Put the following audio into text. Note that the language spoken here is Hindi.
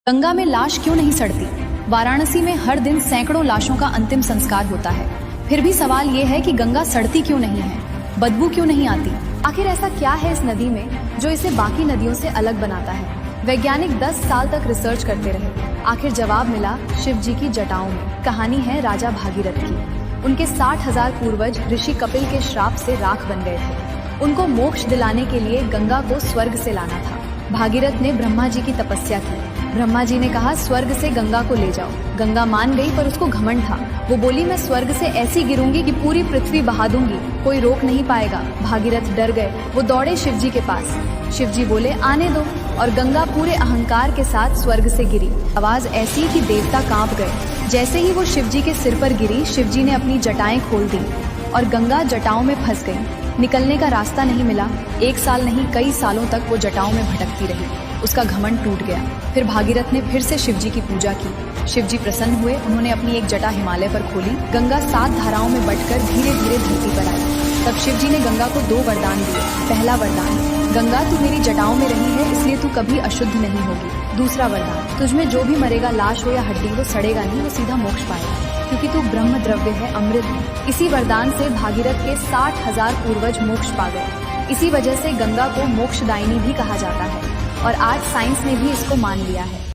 गंगा में लाश क्यों नहीं सड़ती? वाराणसी में हर दिन सैकड़ों लाशों का अंतिम संस्कार होता है। फिर भी सवाल ये है कि गंगा सड़ती क्यों नहीं है, बदबू क्यों नहीं आती? आखिर ऐसा क्या है इस नदी में जो इसे बाकी नदियों से अलग बनाता है? वैज्ञानिक 10 साल तक रिसर्च करते रहे। आखिर जवाब मिला शिव जी की जटाओं में। कहानी है राजा भागीरथ की। उनके 60,000 पूर्वज ऋषि कपिल के श्राप से राख बन गए थे। उनको मोक्ष दिलाने के लिए गंगा को स्वर्ग से लाना था। भागीरथ ने ब्रह्मा जी की तपस्या की। ब्रह्मा जी ने कहा स्वर्ग से गंगा को ले जाओ। गंगा मान गई, पर उसको घमंड था। वो बोली मैं स्वर्ग से ऐसी गिरूंगी कि पूरी पृथ्वी बहा दूंगी, कोई रोक नहीं पाएगा। भागीरथ डर गए। वो दौड़े शिव जी के पास। शिव जी बोले आने दो, और गंगा पूरे अहंकार के साथ स्वर्ग से गिरी। आवाज ऐसी कि देवता कांप गए। जैसे ही वो शिव जी के सिर पर गिरी, शिव जी ने अपनी जटाएं खोल दी और गंगा जटाओं में फंस गई। निकलने का रास्ता नहीं मिला। 1 साल नहीं, कई सालों तक वो जटाओं में भटकती रही। उसका घमंड टूट गया। फिर भागीरथ ने फिर से शिव जी की पूजा की। शिव जी प्रसन्न हुए। उन्होंने अपनी एक जटा हिमालय पर खोली। गंगा 7 धाराओं में बंटकर धीरे धीरे धरती पर आई। तब शिव जी ने गंगा को 2 वरदान दिए। पहला वरदान, गंगा तू मेरी जटाओं में रही है, इसलिए तू कभी अशुद्ध नहीं होगी। दूसरा वरदान, तुझमें जो भी मरेगा, लाश हो या हड्डी, वो सड़ेगा नहीं, वो सीधा मोक्ष पाएगा, क्योंकि तू ब्रह्म द्रव्य है, अमृत है। इसी वरदान से भागीरथ के 60,000 पूर्वज मोक्ष पा गए। इसी वजह से गंगा को मोक्षदायिनी भी कहा जाता है, और आज साइंस ने भी इसको मान लिया है।